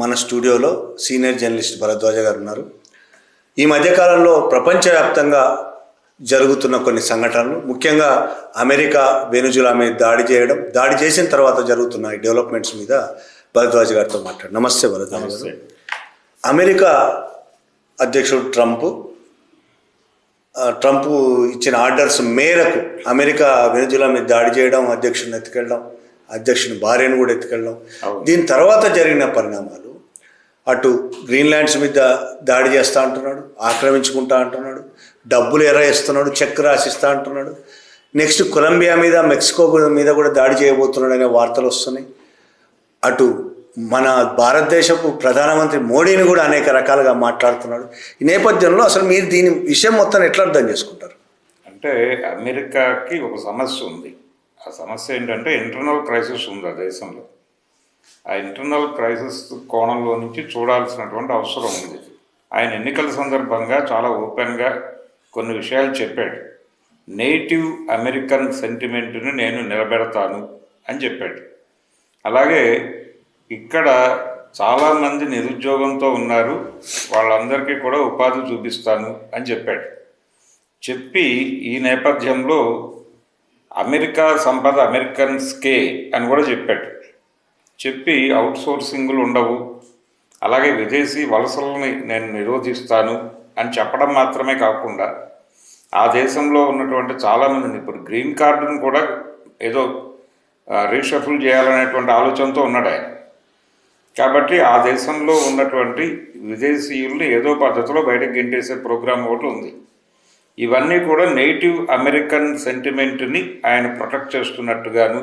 మన స్టూడియోలో senior journalist Bharadwaj గారు ఉన్నారు. ఈ మధ్యకాలంలో ప్రపంచవ్యాప్తంగా జరుగుతున్న కొన్ని సంఘటనలు, ముఖ్యంగా అమెరికా వెనుజులా మీద దాడి చేసిన తర్వాత జరుగుతున్న ఈ డెవలప్మెంట్స్ మీద భరద్వాజ గారితో మాట్లాడు. నమస్తే భరద్వాజ గారు. అమెరికా అధ్యక్షుడు ట్రంప్ ఇచ్చిన ఆర్డర్స్ మేరకు అమెరికా వెనుజులా మీద దాడి చేయడం, అధ్యక్షుడిని ఎత్తుకెళ్ళడం, అధ్యక్షుని భార్యను కూడా ఎత్తుకెళ్ళడం, దీని తర్వాత జరిగిన పరిణామాలు, అటు గ్రీన్లాండ్స్ మీద దాడి చేస్తూ అంటున్నాడు, ఆక్రమించుకుంటా అంటున్నాడు, డబ్బులు ఎర్రయిస్తున్నాడు, చెక్ రాసిస్తా అంటున్నాడు, నెక్స్ట్ కొలంబియా మీద, మెక్సికో మీద కూడా దాడి చేయబోతున్నాడు అనే వార్తలు వస్తున్నాయి. అటు మన భారతదేశపు ప్రధానమంత్రి మోడీని కూడా అనేక రకాలుగా మాట్లాడుతున్నాడు. ఈ నేపథ్యంలో అసలు మీరు దీని విషయం మొత్తం ఎట్లా అర్థం చేసుకుంటారు? అంటే అమెరికాకి ఒక సమస్య ఉంది. ఆ సమస్య ఏంటంటే ఇంటర్నల్ క్రైసిస్ ఉంది ఆ దేశంలో. ఆ ఇంటర్నల్ క్రైసిస్ కోణంలో నుంచి చూడాల్సినటువంటి అవసరం ఉంది. ఆయన ఎన్నికల సందర్భంగా చాలా ఓపెన్గా కొన్ని విషయాలు చెప్పాడు. నేటివ్ అమెరికన్ సెంటిమెంట్ని నేను నిలబెడతాను అని చెప్పాడు. అలాగే ఇక్కడ చాలామంది నిరుద్యోగంతో ఉన్నారు, వాళ్ళందరికీ కూడా ఉపాధి చూపిస్తాను అని చెప్పాడు. చెప్పి ఈ నేపథ్యంలో అమెరికా సంపద అమెరికన్స్కే అని కూడా చెప్పాడు. చెప్పి అవుట్ సోర్సింగ్లు ఉండవు, అలాగే విదేశీ వలసలని నేను నిరోధిస్తాను అని చెప్పడం మాత్రమే కాకుండా ఆ దేశంలో ఉన్నటువంటి చాలామందిని, ఇప్పుడు గ్రీన్ కార్డును కూడా ఏదో రీషఫుల్ చేయాలనేటువంటి ఆలోచనతో ఉన్నాడు ఆయన. కాబట్టి ఆ దేశంలో ఉన్నటువంటి విదేశీయుల్ని ఏదో పద్ధతిలో బయటకు గెంటేసే ప్రోగ్రాం ఒకటి ఉంది. ఇవన్నీ కూడా నేటివ్ అమెరికన్ సెంటిమెంట్ని ఆయన ప్రొటెక్ట్ చేస్తున్నట్టుగాను,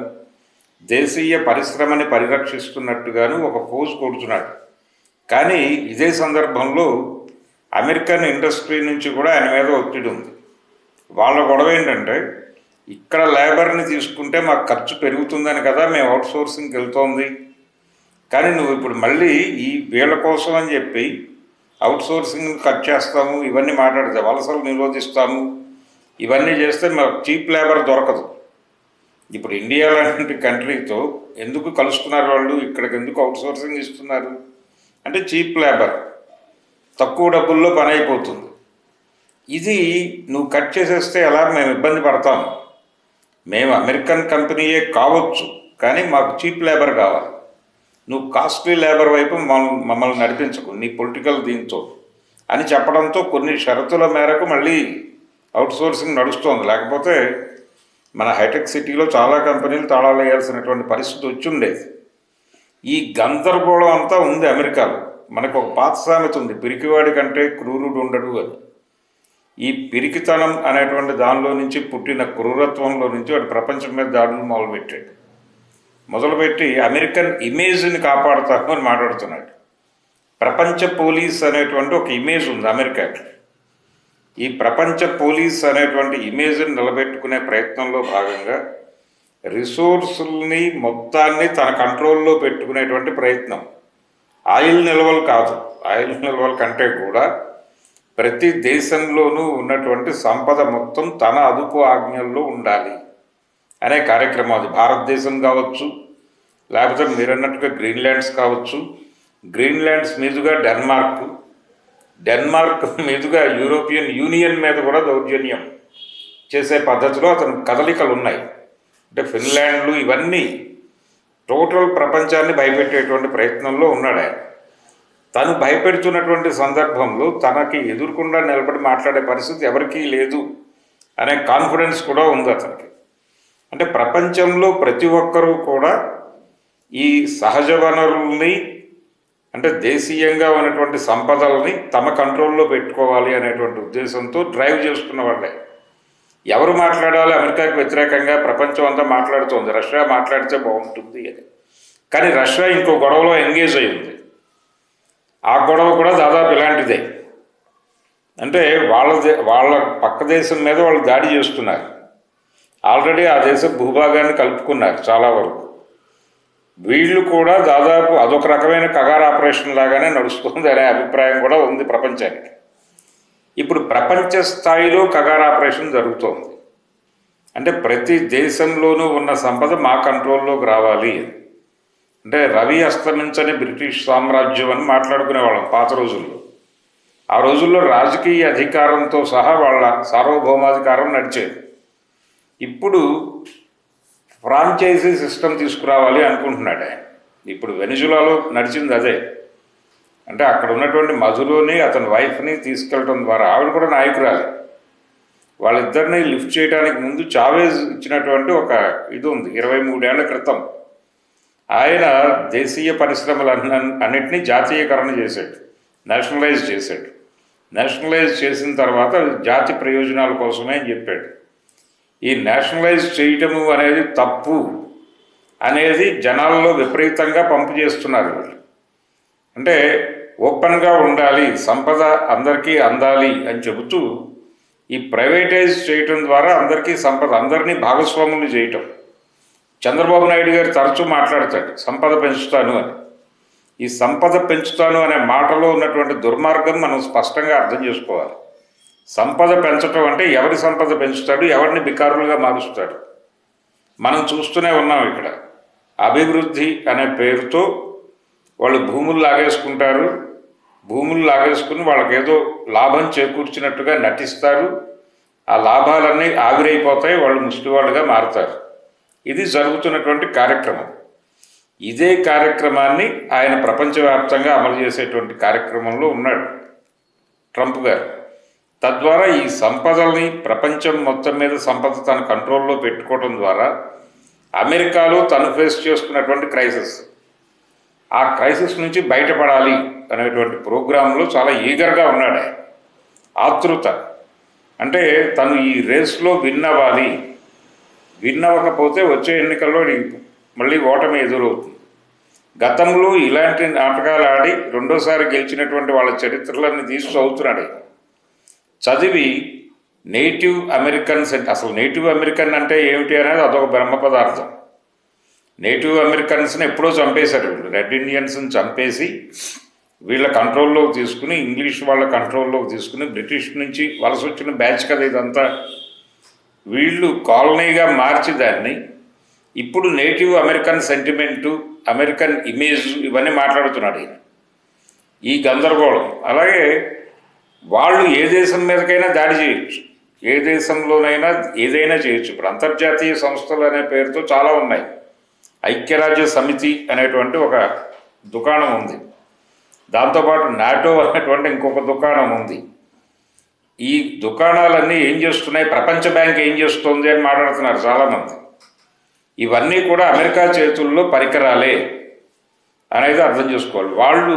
దేశీయ పరిశ్రమని పరిరక్షిస్తున్నట్టుగాను ఒక పోజ్ కొడుతున్నాడు. కానీ ఇదే సందర్భంలో అమెరికన్ ఇండస్ట్రీ నుంచి కూడా ఆయన మీద ఒత్తిడి ఉంది. వాళ్ళ గొడవ ఏంటంటే, ఇక్కడ లేబర్ని తీసుకుంటే మాకు ఖర్చు పెరుగుతుందని కదా మేము అవుట్ సోర్సింగ్కి వెళ్తోంది, కానీ నువ్వు ఇప్పుడు మళ్ళీ ఈ వీళ్ళ కోసం అని చెప్పి అవుట్ సోర్సింగ్ కట్ చేస్తాము, ఇవన్నీ మాట్లాడితే వలసలు నిరోధిస్తాము, ఇవన్నీ చేస్తే మాకు చీప్ లేబర్ దొరకదు. ఇప్పుడు ఇండియా లాంటి కంట్రీతో ఎందుకు కలుస్తున్నారు వాళ్ళు, ఇక్కడికి ఎందుకు అవుట్ సోర్సింగ్ ఇస్తున్నారు అంటే చీప్ లేబర్, తక్కువ డబ్బుల్లో పని అయిపోతుంది. ఇది నువ్వు కట్ చేసేస్తే ఎలా మేము ఇబ్బంది పడతాము. మేము అమెరికన్ కంపెనీయే కావచ్చు, కానీ మాకు చీప్ లేబర్ కావాలి. నువ్వు కాస్ట్లీ లేబర్ వైపు మమ్మల్ని నడిపించకు నీ పొలిటికల్ దీంతో అని చెప్పడంతో కొన్ని షరతుల మేరకు మళ్ళీ అవుట్ సోర్సింగ్ నడుస్తోంది. లేకపోతే మన హైటెక్ సిటీలో చాలా కంపెనీలు తాళాలు వేయాల్సినటువంటి పరిస్థితి వచ్చి ఉండేది. ఈ గందరగోళం అంతా ఉంది అమెరికాలో. మనకు ఒక పాత సామెత ఉంది, పిరికివాడి కంటే క్రూరుడు ఉండడు అని. ఈ పిరికితనం అనేటువంటి దానిలో నుంచి పుట్టిన క్రూరత్వంలో నుంచి వాడు ప్రపంచం మీద దాడులు మొదలుపెట్టి అమెరికన్ ఇమేజ్ని కాపాడుతాను అని మాట్లాడుతున్నాడు. ప్రపంచ పోలీస్ అనేటువంటి ఒక ఇమేజ్ ఉంది అమెరికాకి. ఈ ప్రపంచ పోలీస్ అనేటువంటి ఇమేజ్ని నిలబెట్టుకునే ప్రయత్నంలో భాగంగా రిసోర్సుల్ని మొత్తాన్ని తన కంట్రోల్లో పెట్టుకునేటువంటి ప్రయత్నం. ఆయిల్ నిల్వలు కాదు, ఆయిల్ నిల్వల కంటే కూడా ప్రతి దేశంలోనూ ఉన్నటువంటి సంపద మొత్తం తన అదుపు ఆజ్ఞల్లో ఉండాలి అనే కార్యక్రమం. అది భారతదేశం కావచ్చు, లేకపోతే మీరన్నట్టుగా గ్రీన్లాండ్స్ కావచ్చు, గ్రీన్లాండ్స్ మీదుగా డెన్మార్క్ మీదుగా యూరోపియన్ యూనియన్ మీద కూడా దౌర్జన్యం చేసే పద్ధతిలో అతని కదలికలు ఉన్నాయి. అంటే ఫిన్లాండ్లు ఇవన్నీ టోటల్ ప్రపంచాన్ని భయపెట్టేటువంటి ప్రయత్నంలో ఉన్నాడు ఆయన. తను భయపెడుతున్నటువంటి సందర్భంలో తనకి ఎదురుకుండా నిలబడి మాట్లాడే పరిస్థితి ఎవరికీ లేదు అనే కాన్ఫిడెన్స్ కూడా ఉంది అతనికి. అంటే ప్రపంచంలో ప్రతి ఒక్కరూ కూడా ఈ సహజ వనరుల్ని, అంటే దేశీయంగా ఉన్నటువంటి సంపదల్ని తమ కంట్రోల్లో పెట్టుకోవాలి అనేటువంటి ఉద్దేశంతో డ్రైవ్ చేస్తున్న వాళ్ళే. ఎవరు మాట్లాడాలి అమెరికాకి వ్యతిరేకంగా ప్రపంచం అంతా మాట్లాడుతోంది, రష్యా మాట్లాడితే బాగుంటుంది అని. కానీ రష్యా ఇంకో గొడవలో ఎంగేజ్ అయి ఉంది. ఆ గొడవ కూడా దాదాపు ఇలాంటిదే. అంటే వాళ్ళ పక్క దేశం మీద వాళ్ళు దాడి చేస్తున్నారు. ఆల్రెడీ ఆ దేశ భూభాగాన్ని కలుపుకున్నారు చాలా వరకు. వీళ్ళు కూడా దాదాపు అదొక రకమైన కగార్ ఆపరేషన్ లాగానే నడుస్తుంది అనే అభిప్రాయం కూడా ఉంది ప్రపంచానికి. ఇప్పుడు ప్రపంచ స్థాయిలో కగార్ ఆపరేషన్ జరుగుతోంది. అంటే ప్రతి దేశంలోనూ ఉన్న సంపద మా కంట్రోల్లోకి రావాలి. అంటే రవి అస్తమించని బ్రిటిష్ సామ్రాజ్యం అని మాట్లాడుకునేవాళ్ళం పాత రోజుల్లో. ఆ రోజుల్లో రాజకీయ అధికారంతో సహా వాళ్ళ సార్వభౌమాధికారం నడిచేది. ఇప్పుడు ఫ్రాంచైజీ సిస్టమ్ తీసుకురావాలి అనుకుంటున్నాడు ఆయన. ఇప్పుడు వెనిజులాలో నడిచింది అదే. అంటే అక్కడ ఉన్నటువంటి మధులోని అతని వైఫ్ని తీసుకెళ్ళడం ద్వారా, ఆవిడ కూడా నాయకురాలి, వాళ్ళిద్దరిని లిఫ్ట్ చేయడానికి ముందు చావేజ్ ఇచ్చినటువంటి ఒక ఇది ఉంది 23 ఏళ్ల క్రితం. ఆయన దేశీయ పరిశ్రమలన్నింటినీ జాతీయకరణ చేశాడు, నేషనలైజ్ చేశాడు. నేషనలైజ్ చేసిన తర్వాత జాతి ప్రయోజనాల కోసమే అని చెప్పాడు. ఈ నేషనలైజ్ చేయటము అనేది తప్పు అనేది జనాల్లో విపరీతంగా పంపు చేస్తున్నారు వీళ్ళు. అంటే ఓపెన్గా ఉండాలి, సంపద అందరికీ అందాలి అని చెబుతూ ఈ ప్రైవేటైజ్ చేయటం ద్వారా అందరికీ సంపద, అందరినీ భాగస్వాములు చేయటం. చంద్రబాబు నాయుడు గారు తరచూ మాట్లాడతాడు సంపద పెంచుతాను అని. ఈ సంపద పెంచుతాను అనే మాటలో ఉన్నటువంటి దుర్మార్గం మనం స్పష్టంగా అర్థం చేసుకోవాలి. సంపద పెంచటం అంటే ఎవరి సంపద పెంచుతాడు, ఎవరిని బికారులుగా మారుస్తాడు. మనం చూస్తూనే ఉన్నాం. ఇక్కడ అభివృద్ధి అనే పేరుతో వాళ్ళు భూములు లాగేసుకుంటారు, భూములు లాగేసుకుని వాళ్ళకి ఏదో లాభం చేకూర్చినట్టుగా నటిస్తారు. ఆ లాభాలన్నీ ఆవిరైపోతాయి, వాళ్ళు ముష్టివాళ్ళుగా మారుతారు. ఇది జరుగుతున్నటువంటి కార్యక్రమం. ఇదే కార్యక్రమాన్ని ఆయన ప్రపంచవ్యాప్తంగా అమలు చేసేటువంటి కార్యక్రమంలో ఉన్నాడు ట్రంప్ గారు. తద్వారా ఈ సంపదల్ని, ప్రపంచం మొత్తం మీద సంపద తన కంట్రోల్లో పెట్టుకోవడం ద్వారా అమెరికాలో తను ఫేస్ చేస్తున్నటువంటి క్రైసిస్, ఆ క్రైసిస్ నుంచి బయటపడాలి అనేటువంటి ప్రోగ్రాంలో చాలా ఈగర్గా ఉన్నాడు ఆయన. ఆతృత అంటే తను ఈ రేస్లో విన్ అవ్వాలి, విన్ అవ్వకపోతే వచ్చే ఎన్నికల్లో మళ్ళీ ఓటమి ఎదురవుతుంది. గతంలో ఇలాంటి నాటకాలు ఆడి రెండోసారి గెలిచినటువంటి వాళ్ళ చరిత్రలన్నీ తీసి చదువుతున్నాడు. చదివి నేటివ్ అమెరికన్స్ అంటే, అసలు నేటివ్ అమెరికన్ అంటే ఏమిటి అనేది అదొక బ్రహ్మ పదార్థం. నేటివ్ అమెరికన్స్ని ఎప్పుడో చంపేశారు వీళ్ళు. రెడ్ ఇండియన్స్ని చంపేసి వీళ్ళ కంట్రోల్లోకి తీసుకుని, ఇంగ్లీష్ వాళ్ళ కంట్రోల్లోకి తీసుకుని, బ్రిటిష్ నుంచి వలస వచ్చిన బ్యాచ్ కదా ఇదంతా. వీళ్ళు కాలనీగా మార్చి దాన్ని ఇప్పుడు native American sentiment, American image ఇవన్నీ మాట్లాడుతున్నాడు ఈయన. ఈ గందరగోళం. అలాగే వాళ్ళు ఏ దేశం మీదకైనా దాడి చేయొచ్చు, ఏ దేశంలోనైనా ఏదైనా చేయొచ్చు. ఇప్పుడు అంతర్జాతీయ సంస్థలు అనే పేరుతో చాలా ఉన్నాయి. ఐక్యరాజ్య సమితి అనేటువంటి ఒక దుకాణం ఉంది, దాంతోపాటు నాటో అనేటువంటి ఇంకొక దుకాణం ఉంది. ఈ దుకాణాలన్నీ ఏం చేస్తున్నాయి, ప్రపంచ బ్యాంక్ ఏం చేస్తుంది అని మాట్లాడుతున్నారు చాలామంది. ఇవన్నీ కూడా అమెరికా చేతుల్లో పరికరాలే అనేది అర్థం చేసుకోవాలి. వాళ్ళు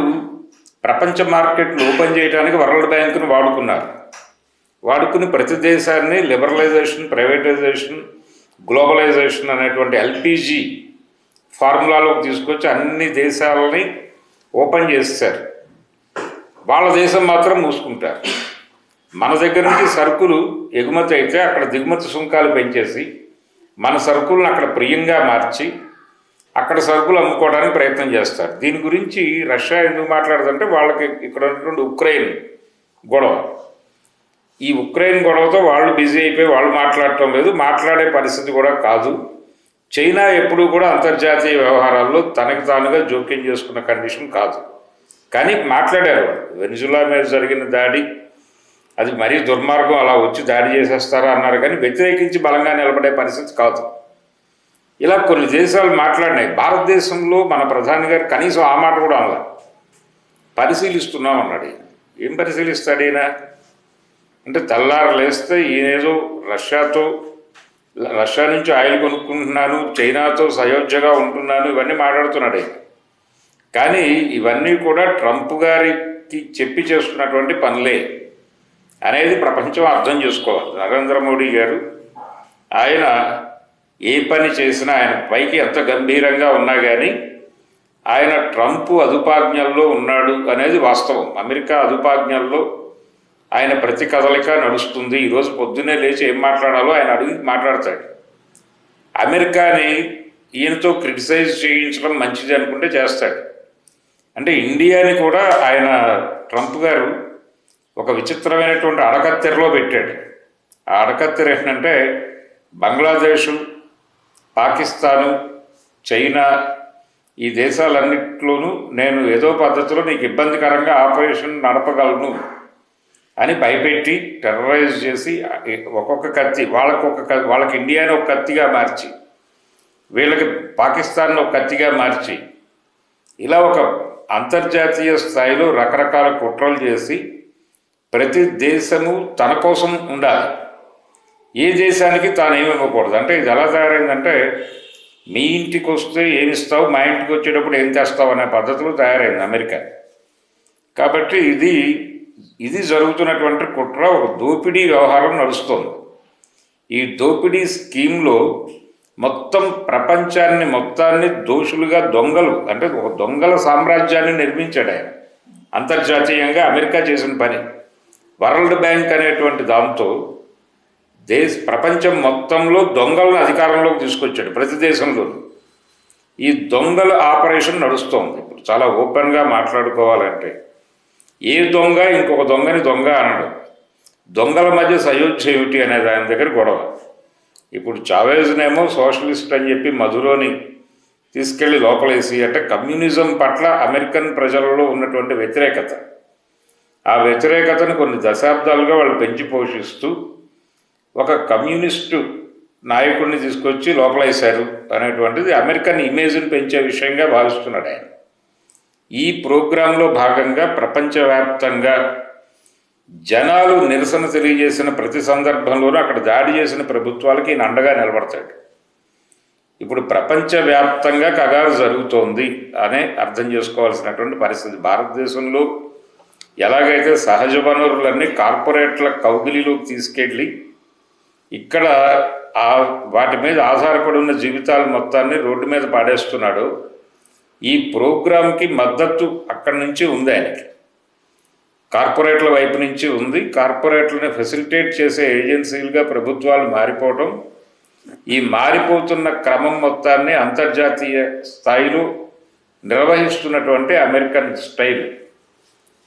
ప్రపంచ మార్కెట్లు ఓపెన్ చేయడానికి వరల్డ్ బ్యాంకును వాడుకుని ప్రతి దేశాన్ని లిబరలైజేషన్, ప్రైవేటైజేషన్, గ్లోబలైజేషన్ అనేటువంటి ఎల్పిజి ఫార్ములాలోకి తీసుకొచ్చి అన్ని దేశాలని ఓపెన్ చేస్తారు. వాళ్ళ దేశం మాత్రం మూసుకుంటారు. మన దగ్గర నుంచి సరుకులు ఎగుమతి అయితే అక్కడ దిగుమతి సుంకాలు పెంచేసి మన సరుకులను అక్కడ ప్రియంగా మార్చి అక్కడ సరుకులు అమ్ముకోవడానికి ప్రయత్నం చేస్తారు. దీని గురించి రష్యా ఎందుకు మాట్లాడుతుంటే వాళ్ళకి ఇక్కడ ఉన్నటువంటి ఉక్రెయిన్ గొడవ, ఈ ఉక్రెయిన్ గొడవతో వాళ్ళు బిజీ అయిపోయి వాళ్ళు మాట్లాడటం లేదు, మాట్లాడే పరిస్థితి కూడా కాదు. చైనా ఎప్పుడూ కూడా అంతర్జాతీయ వ్యవహారాల్లో తనకు తానుగా జోక్యం చేసుకున్న కండిషన్ కాదు. కానీ మాట్లాడారు వాళ్ళు. వెనిజులా మీద జరిగిన దాడి అది మరీ దుర్మార్గం, అలా వచ్చి దాడి చేసేస్తారా అన్నారు, కానీ వ్యతిరేకించి బలంగా నిలబడే పరిస్థితి కాదు. ఇలా కొన్ని దేశాలు మాట్లాడినాయి. భారతదేశంలో మన ప్రధాని గారు కనీసం ఆ మాట కూడా అలా పరిశీలిస్తున్నాం అన్నాడు. ఏం పరిశీలిస్తాడు ఈయన అంటే, తెల్లారు లేస్తే ఈయనేదో రష్యా నుంచి ఆయిల్ కొనుక్కుంటున్నాను, చైనాతో సయోధ్యగా ఉంటున్నాను, ఇవన్నీ మాట్లాడుతున్నాడు ఆయన. కానీ ఇవన్నీ కూడా ట్రంప్ గారికి చెప్పి చేస్తున్నటువంటి పనులే అనేది ప్రపంచం అర్థం చేసుకోవాలి. నరేంద్ర మోడీ గారు ఆయన ఏ పని చేసినా, ఆయన పైకి ఎంత గంభీరంగా ఉన్నా కానీ ఆయన ట్రంప్ అదుపాజ్ఞల్లో ఉన్నాడు అనేది వాస్తవం. అమెరికా అదుపాజ్ఞల్లో ఆయన ప్రతి కదలిక నడుస్తుంది. ఈరోజు పొద్దున్నే లేచి ఏం మాట్లాడాలో ఆయన అడిగి మాట్లాడతాడు. అమెరికాని ఈయనతో క్రిటిసైజ్ చేయించడం మంచిది అనుకుంటే చేస్తాడు. అంటే ఇండియాని కూడా ఆయన ట్రంప్ గారు ఒక విచిత్రమైనటువంటి అడకత్తెరలో పెట్టాడు. ఆ అడకత్తెర ఏంటంటే, బంగ్లాదేశు, పాకిస్తాను, చైనా ఈ దేశాలన్నింటిలోనూ నేను ఏదో పద్ధతిలో నీకు ఇబ్బందికరంగా ఆపరేషన్ నడపగలను అని భయపెట్టి టెర్రరైజ్ చేసి ఒక్కొక్క కత్తి వాళ్ళకి ఇండియాని ఒక కత్తిగా మార్చి వీళ్ళకి పాకిస్తాన్ ఒక కత్తిగా మార్చి ఇలా ఒక అంతర్జాతీయ స్థాయిలో రకరకాల కుట్రలు చేసి ప్రతి దేశము తన కోసం ఉండాలి, ఏ దేశానికి తాను ఏమి ఇవ్వకూడదు. అంటే ఇది ఎలా తయారైందంటే మీ ఇంటికి వస్తే ఏమిస్తావు, మా ఇంటికి వచ్చేటప్పుడు ఏం తెస్తావు అనే పద్ధతిలో తయారైంది అమెరికా. కాబట్టి ఇది జరుగుతున్నటువంటి కుట్ర, ఒక దోపిడీ వ్యవహారం నడుస్తుంది. ఈ దోపిడీ స్కీమ్లో మొత్తం ప్రపంచాన్ని మొత్తాన్ని దోషులుగా దొంగలు, అంటే ఒక దొంగల సామ్రాజ్యాన్ని నిర్మించాడు ఆయన. అంతర్జాతీయంగా అమెరికా చేసిన పని. వరల్డ్ బ్యాంక్ అనేటువంటి దాంతో ప్రపంచం మొత్తంలో దొంగలను అధికారంలోకి తీసుకొచ్చాడు ప్రతి దేశంలో. ఈ దొంగల ఆపరేషన్ నడుస్తోంది. ఇప్పుడు చాలా ఓపెన్గా మాట్లాడుకోవాలంటే ఏ దొంగ ఇంకొక దొంగని దొంగ అనడు. దొంగల మధ్య సయోధ్య ఏమిటి అనేది ఆయన దగ్గర గొడవ. ఇప్పుడు చావేజ్నేమో సోషలిస్ట్ అని చెప్పి మధురోని తీసుకెళ్లి లోపలేసి, అంటే కమ్యూనిజం పట్ల అమెరికన్ ప్రజలలో ఉన్నటువంటి వ్యతిరేకత, ఆ వ్యతిరేకతను కొన్ని దశాబ్దాలుగా వాళ్ళు పెంచి పోషిస్తూ ఒక కమ్యూనిస్టు నాయకుడిని తీసుకొచ్చి లోపలేశారు అనేటువంటిది అమెరికన్ ఇమేజ్ని పెంచే విషయంగా భావిస్తున్నాడు ఆయన. ఈ ప్రోగ్రాంలో భాగంగా ప్రపంచవ్యాప్తంగా జనాలు నిరసన తెలియజేసిన ప్రతి సందర్భంలోనూ అక్కడ దాడి చేసిన ప్రభుత్వాలకి ఈయన అండగా నిలబడతాడు. ఇప్పుడు ప్రపంచవ్యాప్తంగా కగారు జరుగుతోంది అనే అర్థం చేసుకోవాల్సినటువంటి పరిస్థితి. భారతదేశంలో ఎలాగైతే సహజ వనరులన్నీ కార్పొరేట్ల కౌగిలిలోకి తీసుకెళ్ళి ఇక్కడ వాటి మీద ఆధారపడి ఉన్న జీవితాల మొత్తాన్ని రోడ్డు మీద పాడేస్తున్నాడు, ఈ ప్రోగ్రాంకి మద్దతు అక్కడి నుంచి ఉంది ఆయనకి, కార్పొరేట్ల వైపు నుంచి ఉంది. కార్పొరేట్లను ఫెసిలిటేట్ చేసే ఏజెన్సీలుగా ప్రభుత్వాలు మారిపోవడం, ఈ మారిపోతున్న క్రమం మొత్తాన్ని అంతర్జాతీయ స్థాయిలో నిర్వహిస్తున్నటువంటి అమెరికన్ స్టైల్,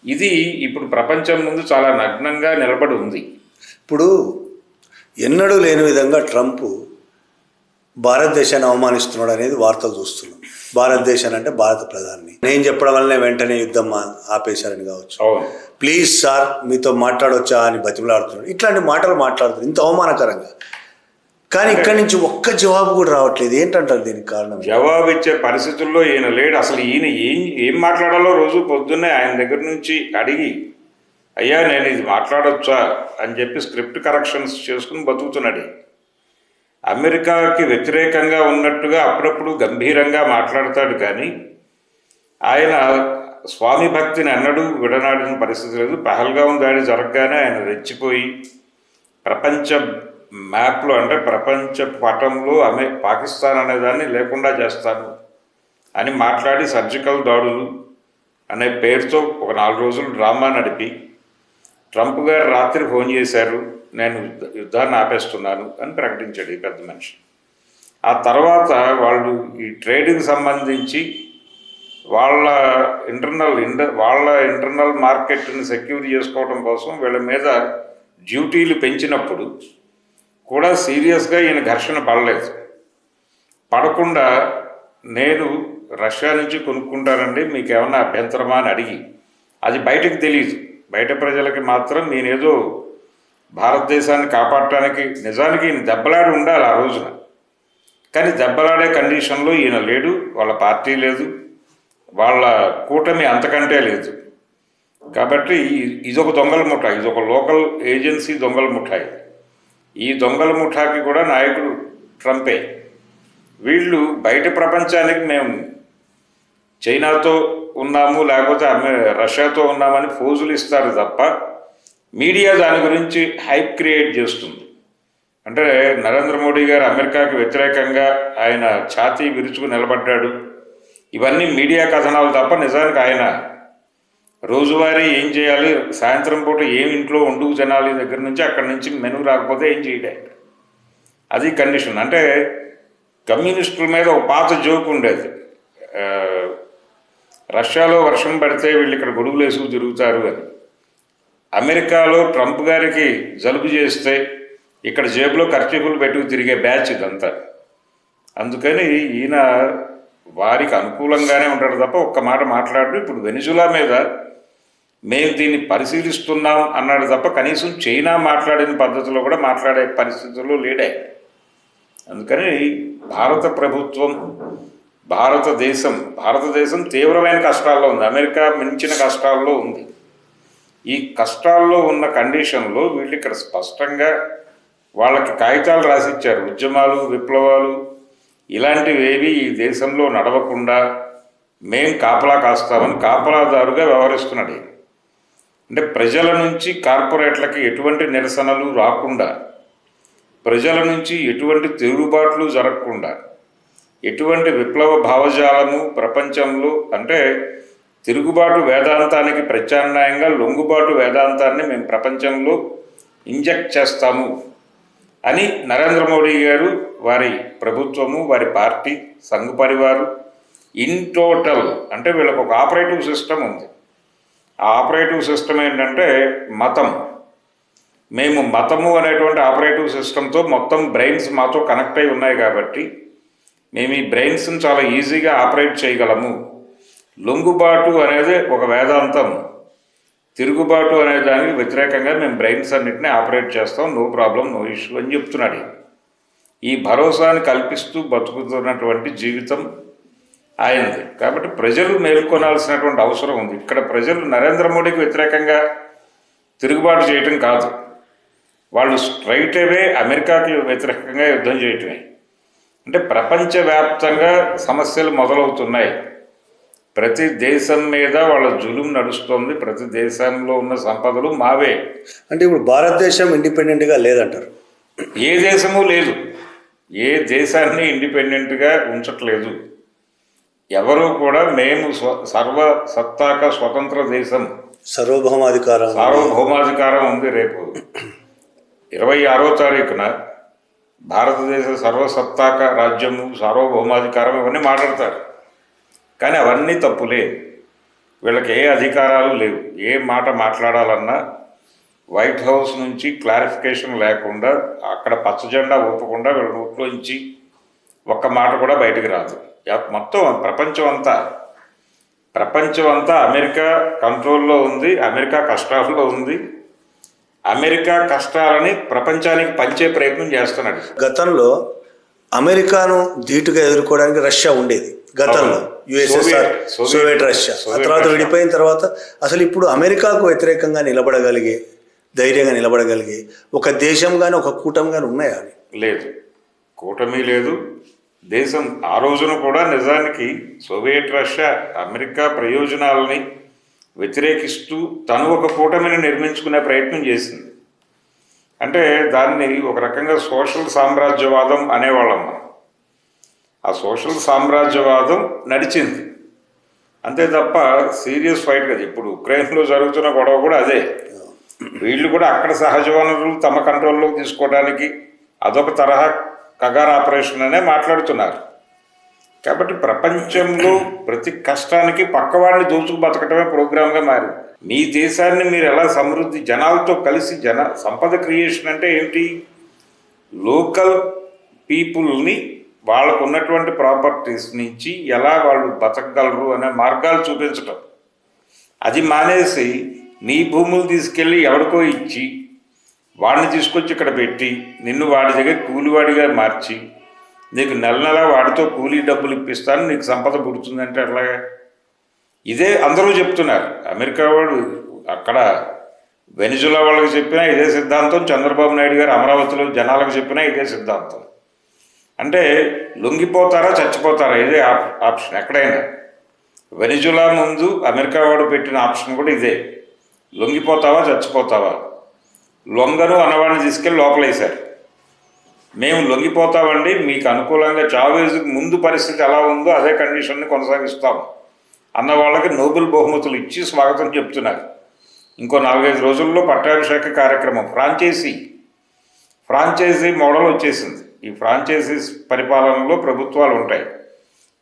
ఇది ఇప్పుడు ప్రపంచం ముందు చాలా నగ్నంగా నిలబడి ఉంది. ఇప్పుడు ఎన్నడూ లేని విధంగా ట్రంప్ భారతదేశాన్ని అవమానిస్తున్నాడు అనేది వార్తలు చూస్తున్నాం. భారతదేశాన్ని అంటే భారత ప్రధాని నేను చెప్పడం వల్లనే వెంటనే యుద్ధం ఆపేశారని కావచ్చు, ప్లీజ్ సార్ మీతో మాట్లాడవచ్చా అని బతిమలాడుతున్నాడు, ఇట్లాంటి మాటలు మాట్లాడుతున్నాడు ఇంత అవమానకరంగా. కానీ ఇక్కడి నుంచి ఒక్క జవాబు కూడా రావట్లేదు. ఏంటంటారు దీనికి కారణం? జవాబు ఇచ్చే పరిస్థితుల్లో ఈయన లేడు. అసలు ఈయన ఏం మాట్లాడాలో రోజు పొద్దున్నే ఆయన దగ్గర నుంచి అడిగి, అయ్యా నేను ఇది మాట్లాడొచ్చా అని చెప్పి స్క్రిప్ట్ కరెక్షన్స్ చేసుకుని బతుకుతున్నాడు. అమెరికాకి వ్యతిరేకంగా ఉన్నట్టుగా అప్పుడప్పుడు గంభీరంగా మాట్లాడతాడు, కానీ ఆయన స్వామి భక్తిని అన్నడూ విడనాడిన పరిస్థితి లేదు. పహల్గాం దాడి జరగగానే ఆయన రెచ్చిపోయి ప్రపంచ మ్యాప్లో, అంటే ప్రపంచ పటంలో పాకిస్తాన్ అనేదాన్ని లేకుండా చేస్తాను అని మాట్లాడి సర్జికల్ దాడులు అనే పేరుతో ఒక 4 రోజులు డ్రామా నడిపి ట్రంప్ గారు రాత్రి ఫోన్ చేశారు, నేను యుద్ధాన్ని ఆపేస్తున్నాను అని ప్రకటించాడు ఈ పెద్ద మనిషి. ఆ తర్వాత వాళ్ళు ఈ ట్రేడ్కి సంబంధించి వాళ్ళ ఇంటర్నల్ మార్కెట్ని సెక్యూర్ చేసుకోవడం కోసం వీళ్ళ మీద డ్యూటీలు పెంచినప్పుడు కూడా సీరియస్గా ఈయన ఘర్షణ పడలేదు. పడకుండా నేను రష్యా నుంచి కొనుక్కుంటానండి, మీకు ఏమన్నా అభ్యంతరమా అని అడిగి, అది బయటకు తెలియదు, బయట ప్రజలకి మాత్రం నేనేదో భారతదేశాన్ని కాపాడటానికి నిజానికి ఈయన దెబ్బలాడి ఉండాలి ఆ రోజున. కానీ దెబ్బలాడే కండిషన్లో ఈయన లేడు, వాళ్ళ పార్టీ లేదు, వాళ్ళ కూటమి అంతకంటే లేదు. కాబట్టి ఇదొక దొంగల ముఠా, ఇదొక లోకల్ ఏజెన్సీ దొంగల ముఠాయి. ఈ దొంగల ముఠాకి కూడా నాయకుడు ట్రంపే. వీళ్ళు బయట ప్రపంచానికి మేము చైనాతో ఉన్నాము లేకపోతే రష్యాతో ఉన్నామని ఫోజులు ఇస్తారు తప్ప మీడియా దాని గురించి హైప్ క్రియేట్ చేస్తుంది. అంటే నరేంద్ర మోడీ గారు అమెరికాకి వ్యతిరేకంగా ఆయన ఛాతీ విరుచుకు నిలబడ్డాడు, ఇవన్నీ మీడియా కథనాలు తప్ప నిజానికి ఆయన రోజువారీ ఏం చేయాలి, సాయంత్రం పూట ఏం ఇంట్లో వండుకు తినాలి దగ్గర నుంచి అక్కడి నుంచి మెను రాకపోతే ఏం చేయడే, అది కండిషన్. అంటే కమ్యూనిస్టుల మీద ఒక పాత జోక్ ఉండేది, రష్యాలో వర్షం పడితే వీళ్ళు ఇక్కడ గొడుగులు వేసుకు తిరుగుతారు అని. అమెరికాలో ట్రంప్ గారికి జలుబు చేస్తే ఇక్కడ జేబులో ఖర్చీఫులు పెట్టుకు తిరిగే బ్యాచ్ ఇదంతా. అందుకని ఈయన వారికి అనుకూలంగానే ఉంటాడు తప్ప ఒక్క మాట మాట్లాడు. ఇప్పుడు వెనిజులా మీద మేము దీన్ని పరిశీలిస్తున్నాం అన్నాడు తప్ప కనీసం చైనా మాట్లాడిన పద్ధతిలో కూడా మాట్లాడే పరిస్థితుల్లో లేడే. అందుకని భారత ప్రభుత్వం, భారతదేశం తీవ్రమైన కష్టాల్లో ఉంది. అమెరికా మించిన కష్టాల్లో ఉంది. ఈ కష్టాల్లో ఉన్న కండిషన్లో వీళ్ళు ఇక్కడ స్పష్టంగా వాళ్ళకి కాగితాలు రాసిచ్చారు. ఉద్యమాలు, విప్లవాలు ఇలాంటివి ఏవి ఈ దేశంలో నడవకుండా మేం కాపలా కాస్తామని కాపలాదారుగా వ్యవహరిస్తున్నాడు. అంటే ప్రజల నుంచి కార్పొరేట్లకి ఎటువంటి నిరసనలు రాకుండా, ప్రజల నుంచి ఎటువంటి తిరుగుబాట్లు జరగకుండా, ఎటువంటి విప్లవ భావజాలము ప్రపంచంలో, అంటే తిరుగుబాటు వేదాంతానికి ప్రత్యామ్నాయంగా లొంగుబాటు వేదాంతాన్ని మేము ప్రపంచంలో ఇంజెక్ట్ చేస్తాము అని నరేంద్ర మోడీ గారు, వారి ప్రభుత్వము, వారి పార్టీ, సంఘ్ పరివారు ఇన్ టోటల్, అంటే వీళ్ళకు ఒక ఆపరేటివ్ సిస్టమ్ ఉంది. ఆ ఆపరేటివ్ సిస్టమ్ ఏంటంటే మేము మతము అనేటువంటి ఆపరేటివ్ సిస్టంతో మొత్తం బ్రెయిన్స్ మాతో కనెక్ట్ అయి ఉన్నాయి కాబట్టి మేము ఈ బ్రెయిన్స్ని చాలా ఈజీగా ఆపరేట్ చేయగలము. లొంగుబాటు అనేది ఒక వేదాంతం, తిరుగుబాటు అనే దానికి వ్యతిరేకంగా మేము బ్రెయిన్స్ అన్నింటినీ ఆపరేట్ చేస్తాం, నో ప్రాబ్లం, నో ఇష్యూ అని చెప్తున్నాడు. ఈ భరోసాని కల్పిస్తూ బతుకుతున్నటువంటి జీవితం ఆయనది. కాబట్టి ప్రజలు మేల్కొనాల్సినటువంటి అవసరం ఉంది. ఇక్కడ ప్రజలు నరేంద్ర మోడీకి వ్యతిరేకంగా తిరుగుబాటు చేయటం కాదు, వాళ్ళు స్ట్రైట్ అవే అమెరికాకి వ్యతిరేకంగా యుద్ధం చేయటమే. అంటే ప్రపంచవ్యాప్తంగా సమస్యలు మొదలవుతున్నాయి. ప్రతి దేశం మీద వాళ్ళ జులుం నడుస్తుంది. ప్రతి దేశంలో ఉన్న సంపదలు మావే. అంటే ఇప్పుడు భారతదేశం ఇండిపెండెంట్గా లేదంటారు. ఏ దేశము లేదు, ఏ దేశాన్ని ఇండిపెండెంట్గా ఉంచట్లేదు. ఎవరు కూడా మేము సర్వసత్తాక స్వతంత్ర దేశం, సార్వభౌమాధికారం ఉంది. రేపు 26వ తారీఖున భారతదేశ సర్వసత్తాక రాజ్యము, సార్వభౌమాధికారం ఇవన్నీ మాట్లాడతారు. కానీ అవన్నీ తప్పులే. వీళ్ళకి ఏ అధికారాలు లేవు. ఏ మాట మాట్లాడాలన్నా వైట్ హౌస్ నుంచి క్లారిఫికేషన్ లేకుండా, అక్కడ పచ్చ జెండా ఊపకుండా వీళ్ళ నోట్లోంచి ఒక్క మాట కూడా బయటకు రాదు. మొత్తం ప్రపంచం అంతా అమెరికా కంట్రోల్లో ఉంది, అమెరికా కష్టాల్లో ఉంది. అమెరికా కష్టాలని ప్రపంచానికి పంచే ప్రయత్నం చేస్తున్నాడు. గతంలో అమెరికాను ధీటుగా ఎదుర్కోవడానికి రష్యా ఉండేది. గతంలో యుఎస్ఎస్ఆర్, సోవియట్ రష్యా. ఆ తర్వాత విడిపోయిన తర్వాత అసలు ఇప్పుడు అమెరికాకు వ్యతిరేకంగా నిలబడగలిగే, ధైర్యంగా నిలబడగలిగే ఒక దేశం కానీ ఒక కూటమి కానీ ఉన్నాయా? లేదు, కూటమి లేదు. దేశం ఆ రోజున కూడా నిజానికి సోవియట్ రష్యా అమెరికా ప్రయోజనాలని వ్యతిరేకిస్తూ తను ఒక కూటమిని నిర్మించుకునే ప్రయత్నం చేసింది. అంటే దాన్ని ఒక రకంగా సోషల్ సామ్రాజ్యవాదం అనేవాళ్ళం మనం. ఆ సోషల్ సామ్రాజ్యవాదం నడిచింది అంతే తప్ప సీరియస్ ఫైట్ కదా. ఇప్పుడు ఉక్రెయిన్లో జరుగుతున్న గొడవ కూడా అదే. వీళ్ళు కూడా అక్కడ సహజ వనరులు తమ కంట్రోల్లోకి తీసుకోవడానికి అదొక తరహా కగార్ ఆపరేషన్ అనే మాట్లాడుతున్నారు. కాబట్టి ప్రపంచంలో ప్రతి కష్టానికి పక్కవాడిని దోచుకు బతకటమే ప్రోగ్రామ్గా మారింది. మీ దేశాన్ని మీరు ఎలా సమృద్ధి, జనాలతో కలిసి సంపద క్రియేషన్ అంటే ఏమిటి? లోకల్ పీపుల్ని వాళ్ళకు ఉన్నటువంటి ప్రాపర్టీస్ నుంచి ఎలా వాళ్ళు బతకగలరు అనే మార్గాలు చూపించటం. అది మానేసి నీ భూములు తీసుకెళ్ళి ఎవరికో ఇచ్చి వాడిని తీసుకొచ్చి ఇక్కడ పెట్టి నిన్ను వాడి దగ్గర కూలివాడిగా మార్చి నీకు నెల వాడితో కూలీ డబ్బులు ఇప్పిస్తాను, నీకు సంపద పుడుతుందంటే అట్లాగా. ఇదే అందరూ చెప్తున్నారు. అమెరికా వాడు అక్కడ వెనిజులా వాళ్ళకి చెప్పినా ఇదే సిద్ధాంతం, చంద్రబాబు నాయుడు గారు అమరావతిలో జనాలకు చెప్పినా ఇదే సిద్ధాంతం. అంటే లొంగిపోతారా చచ్చిపోతారా, ఇదే ఆప్షన్ ఎక్కడైనా. వెనిజులా ముందు అమెరికా వాడు పెట్టిన ఆప్షన్ కూడా ఇదే, లొంగిపోతావా చచ్చిపోతావా. లొంగను అన్నవాడిని తీసుకెళ్ళి లోపలేశారు. మేము లొంగిపోతామండి, మీకు అనుకూలంగా చావేజ్కి ముందు పరిస్థితి ఎలా ఉందో అదే కండిషన్ని కొనసాగిస్తాం అన్న వాళ్ళకి నోబెల్ బహుమతులు ఇచ్చి స్వాగతం చెప్తున్నారు. ఇంకో 4-5 రోజుల్లో పట్టాభిషేక కార్యక్రమం. ఫ్రాంచైజీ మోడల్ వచ్చేసింది. ఈ ఫ్రాంచైజీస్ పరిపాలనలో ప్రభుత్వాలు ఉంటాయి.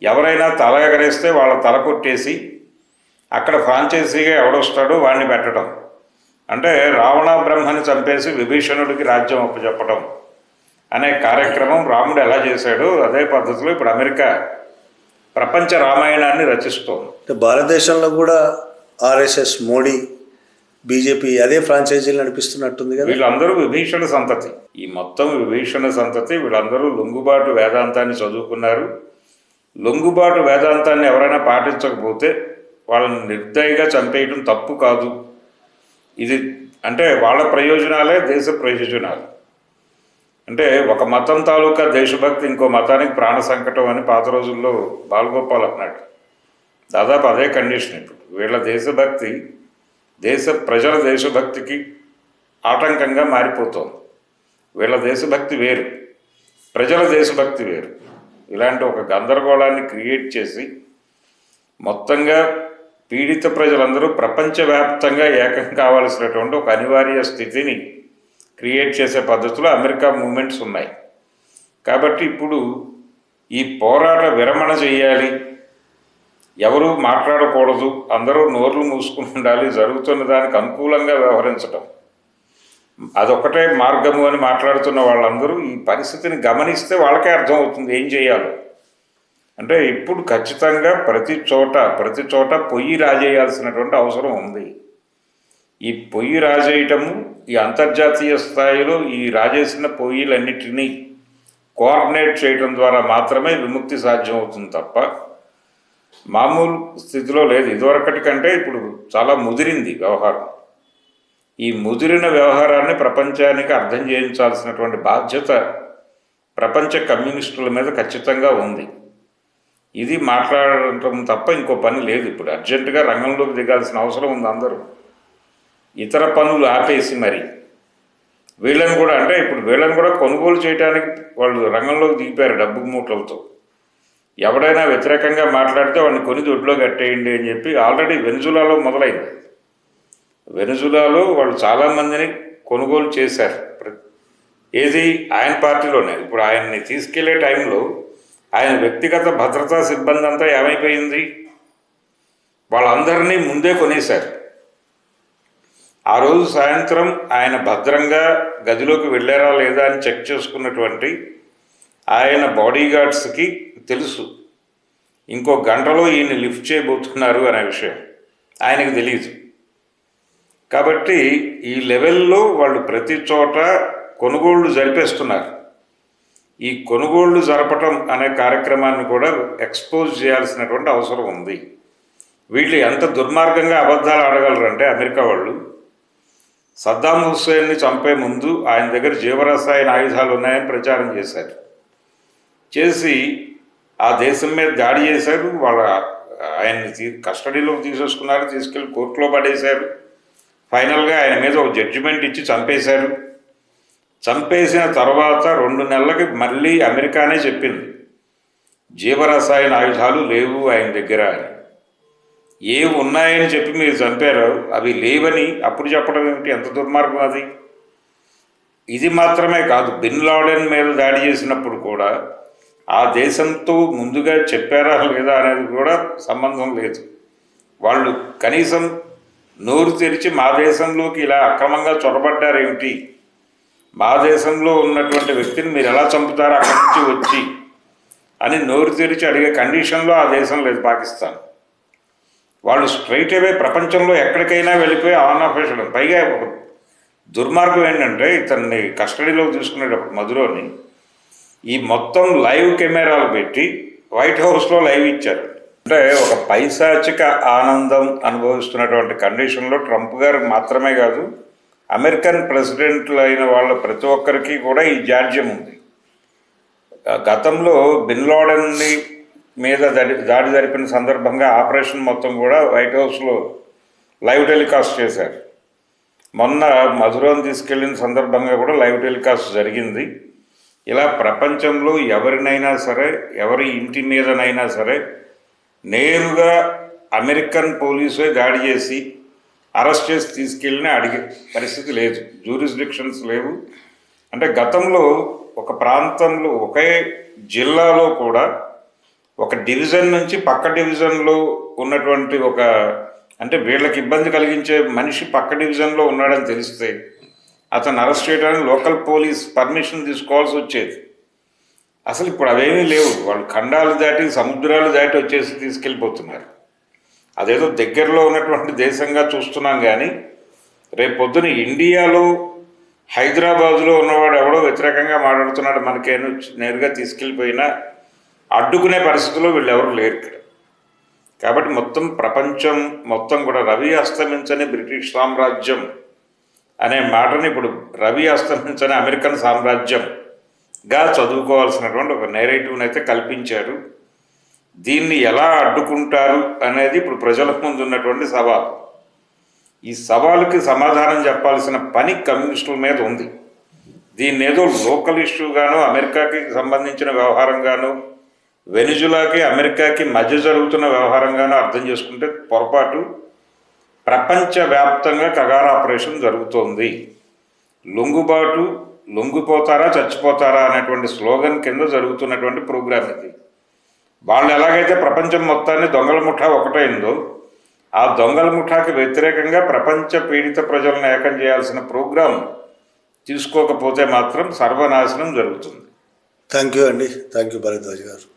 ఎవరైనా తల ఎగరేస్తే వాళ్ళ తల కొట్టేసి అక్కడ ఫ్రాంచైజీగా ఎవడొస్తాడో వాడిని పెట్టడం. అంటే రావణ బ్రహ్మని చంపేసి విభీషణుడికి రాజ్యం అప్పచెప్పడం అనే కార్యక్రమం రాముడు ఎలా చేశాడో అదే పద్ధతిలో ఇప్పుడు అమెరికా ప్రపంచ రామాయణాన్ని రచిస్తోంది. భారతదేశంలో కూడా ఆర్ఎస్ఎస్, మోడీ, బీజేపీ అదే ఫ్రాంచైజీలు నడిపిస్తున్నట్టుంది కదా. వీళ్ళందరూ విభీషణ సంతతి. ఈ మొత్తం విభీషణ సంతతి. వీళ్ళందరూ లొంగుబాటు వేదాంతాన్ని చదువుకున్నారు. లొంగుబాటు వేదాంతాన్ని ఎవరైనా పాటించకపోతే వాళ్ళని నిర్దయగా చంపేయడం తప్పు కాదు. ఇది అంటే వాళ్ళ ప్రయోజనాలే దేశ ప్రయోజనాలు. అంటే ఒక మతం తాలూకా దేశభక్తి ఇంకో మతానికి ప్రాణ సంకటం అని పాత రోజుల్లో బాలగోపాల్ అన్నాడు. దాదాపు అదే కండిషన్ ఇప్పుడు. వీళ్ళ దేశభక్తి ప్రజల దేశభక్తికి ఆటంకంగా మారిపోతుంది. వీళ్ళ దేశభక్తి వేరు, ప్రజల దేశభక్తి వేరు. ఇలాంటి ఒక గందరగోళాన్ని క్రియేట్ చేసి మొత్తంగా పీడిత ప్రజలందరూ ప్రపంచవ్యాప్తంగా ఏకం కావాల్సినటువంటి ఒక అనివార్య స్థితిని క్రియేట్ చేసే పద్ధతిలో అమెరికా మూమెంట్స్ ఉన్నాయి. కాబట్టి ఇప్పుడు ఈ పోరాట విరమణ చేయాలి, ఎవరూ మాట్లాడకూడదు, అందరూ నోర్లు మూసుకుని ఉండాలి, జరుగుతున్న దానికి అనుకూలంగా వ్యవహరించడం అదొకటే మార్గము అని మాట్లాడుతున్న వాళ్ళందరూ ఈ పరిస్థితిని గమనిస్తే వాళ్ళకే అర్థమవుతుంది ఏం చేయాలో. అంటే ఇప్పుడు ఖచ్చితంగా ప్రతి చోట పొయ్యి రాజేయాల్సినటువంటి అవసరం ఉంది. ఈ పొయ్యి రాజేయటము ఈ అంతర్జాతీయ స్థాయిలో ఈ రాజేసిన పొయ్యిలన్నిటినీ కోఆర్డినేట్ చేయడం ద్వారా మాత్రమే విముక్తి సాధ్యం అవుతుంది తప్ప మామూలు స్థితిలో లేదు. ఇదివరకటి కంటే ఇప్పుడు చాలా ముదిరింది వ్యవహారం. ఈ ముదిరిన వ్యవహారాన్ని ప్రపంచానికి అర్థం చేయించాల్సినటువంటి బాధ్యత ప్రపంచ కమ్యూనిస్టుల మీద ఖచ్చితంగా ఉంది. ఇది మాట్లాడటం తప్ప ఇంకో పని లేదు. ఇప్పుడు అర్జెంటుగా రంగంలోకి దిగాల్సిన అవసరం ఉంది. అందరూ ఇతర పనులు ఆపేసి మరి వీళ్ళని కూడా అంటే ఇప్పుడు వీళ్ళని కూడా కొనుగోలు చేయడానికి వాళ్ళు రంగంలోకి దిగిపోయారు డబ్బు మూటలతో. ఎవడైనా వ్యతిరేకంగా మాట్లాడితే వాడిని కొని దొడ్లో కట్టేయండి అని చెప్పి ఆల్రెడీ వెనిజులాలో మొదలైంది. వెనిజులాలో వాళ్ళు చాలామందిని కొనుగోలు చేశారు. ఏది ఆయన పార్టీలోనే. ఇప్పుడు ఆయన్ని తీసుకెళ్లే టైంలో ఆయన వ్యక్తిగత భద్రతా సిబ్బంది అంతా ఏమైపోయింది, వాళ్ళందరినీ ముందే కొనేశారు. ఆ రోజు సాయంత్రం ఆయన భద్రంగా గదిలోకి వెళ్ళారా లేదా అని చెక్ చేసుకున్నటువంటి ఆయన బాడీగార్డ్స్కి తెలుసు ఇంకో గంటలో ఈయన లిఫ్ట్ చేయబోతున్నారు అనే విషయం ఆయనకు తెలియదు. కాబట్టి ఈ లెవెల్లో వాళ్ళు ప్రతి చోట కొనుగోళ్లు జరిపేస్తున్నారు. ఈ కొనుగోళ్లు జరపటం అనే కార్యక్రమాన్ని కూడా ఎక్స్పోజ్ చేయాల్సినటువంటి అవసరం ఉంది. వీళ్ళు ఎంత దుర్మార్గంగా అబద్ధాలు ఆడగలరంటే అమెరికా వాళ్ళు సద్దాం హుస్సేన్ని చంపే ముందు ఆయన దగ్గర జీవరసాయన ఆయుధాలు ఉన్నాయని ప్రచారం చేశారు. చేసి ఆ దేశం మీద దాడి చేశారు. ఆయన్ని కస్టడీలోకి తీసేసుకున్నారు, తీసుకెళ్ళి కోర్టులో పడేశారు. ఫైనల్గా ఆయన మీద ఒక జడ్జిమెంట్ ఇచ్చి చంపేశారు. చంపేసిన తర్వాత 2 నెలలకి మళ్ళీ అమెరికానే చెప్పింది జీవరసాయన ఆయుధాలు లేవు ఆయన దగ్గర అని. ఏవి ఉన్నాయని చెప్పి మీరు చంపారో అవి లేవని అప్పుడు చెప్పడం ఏమిటి? ఎంత దుర్మార్గం అది. ఇది మాత్రమే కాదు, బిన్ లాడెన్ మీద దాడి చేసినప్పుడు కూడా ఆ దేశంతో ముందుగా చెప్పారా లేదా అనేది కూడా సంబంధం లేదు. వాళ్ళు కనీసం నోరు తెరిచి మా దేశంలోకి ఇలా అక్రమంగా చొరబడ్డారేమిటి, మా దేశంలో ఉన్నటువంటి వ్యక్తిని మీరు ఎలా చంపుతారో అక్కడి నుంచి వచ్చి అని నోరు తెరిచి అడిగే కండిషన్లో ఆ దేశం లేదు పాకిస్తాన్. వాళ్ళు స్ట్రైట్ అవే ప్రపంచంలో ఎక్కడికైనా వెళ్ళిపోయి ఆన్ ఆఫ్ వేసడం. పైగా ఒక దుర్మార్గం ఏంటంటే ఇతన్ని కస్టడీలోకి తీసుకునేటప్పుడు మధురోని ఈ మొత్తం లైవ్ కెమెరాలు పెట్టి వైట్ హౌస్లో లైవ్ ఇచ్చారు. అంటే ఒక పైశాచిక ఆనందం అనుభవిస్తున్నటువంటి కండిషన్లో ట్రంప్ గారు మాత్రమే కాదు, అమెరికన్ ప్రెసిడెంట్లు అయిన వాళ్ళ ప్రతి ఒక్కరికి కూడా ఈ జాడ్యం ఉంది. గతంలో బిన్ లాడెన్ని మీద దాడి జరిపిన సందర్భంగా ఆపరేషన్ మొత్తం కూడా వైట్ హౌస్లో లైవ్ టెలికాస్ట్ చేశారు. మొన్న మధురోని తీసుకెళ్లిన సందర్భంగా కూడా లైవ్ టెలికాస్ట్ జరిగింది. ఇలా ప్రపంచంలో ఎవరినైనా సరే, ఎవరి ఇంటి మీదనైనా సరే నేరుగా అమెరికన్ పోలీసులే దాడి చేసి అరెస్ట్ చేసి తీసుకెళ్ళినా అడిగే పరిస్థితి లేదు, జ్యూరిస్డిక్షన్స్ లేవు. అంటే గతంలో ఒక ప్రాంతంలో ఒకే జిల్లాలో కూడా ఒక డివిజన్ నుంచి పక్క డివిజన్లో ఉన్నటువంటి ఒక అంటే వీళ్ళకి ఇబ్బంది కలిగించే మనిషి పక్క డివిజన్లో ఉన్నాడని తెలిస్తే అతను అరెస్ట్ చేయడానికి లోకల్ పోలీస్ పర్మిషన్ తీసుకోవాల్సి వచ్చేది. అసలు ఇప్పుడు అవేమీ లేవు. వాళ్ళు ఖండాలు దాటి సముద్రాలు దాటి వచ్చేసి తీసుకెళ్ళిపోతున్నారు. అదేదో దగ్గరలో ఉన్నటువంటి దేశంగా చూస్తున్నాం. కానీ రేపు పొద్దున ఇండియాలో హైదరాబాదులో ఉన్నవాడు ఎవడో వ్యతిరేకంగా మాట్లాడుతున్నాడు మనకేను నేరుగా తీసుకెళ్ళిపోయినా అడ్డుకునే పరిస్థితుల్లో వీళ్ళు ఎవరు లేరు ఇక్కడ. కాబట్టి మొత్తం ప్రపంచం మొత్తం కూడా రవి అస్తమించని బ్రిటిష్ సామ్రాజ్యం అనే మాటని ఇప్పుడు రవి అస్తమించని అమెరికన్ సామ్రాజ్యంగా చదువుకోవాల్సినటువంటి ఒక నేరేటివ్ని అయితే కల్పించారు. దీన్ని ఎలా అడ్డుకుంటారు అనేది ఇప్పుడు ప్రజల ముందు ఉన్నటువంటి సవాల్. ఈ సవాలుకి సమాధానం చెప్పాల్సిన పని కమ్యూనిస్టుల మీద ఉంది. దీన్ని ఏదో లోకల్ ఇష్యూగాను, అమెరికాకి సంబంధించిన వ్యవహారంగాను, వెనిజులాకి అమెరికాకి మధ్య జరుగుతున్న వ్యవహారంగాను అర్థం చేసుకుంటే పొరపాటు. ప్రపంచవ్యాప్తంగా కగారు ఆపరేషన్ జరుగుతోంది. లొంగుబాటు, లొంగిపోతారా చచ్చిపోతారా అనేటువంటి స్లోగన్ కింద జరుగుతున్నటువంటి ప్రోగ్రాం ఇది. వాళ్ళు ఎలాగైతే ప్రపంచం మొత్తాన్ని దొంగల ముఠా ఒకటైందో, ఆ దొంగల ముఠాకి వ్యతిరేకంగా ప్రపంచ పీడిత ప్రజలను ఏకం చేయాల్సిన ప్రోగ్రాం తీసుకోకపోతే మాత్రం సర్వనాశనం జరుగుతుంది. థ్యాంక్ యూ అండి. థ్యాంక్ యూ భరద్వాజ్ గారు.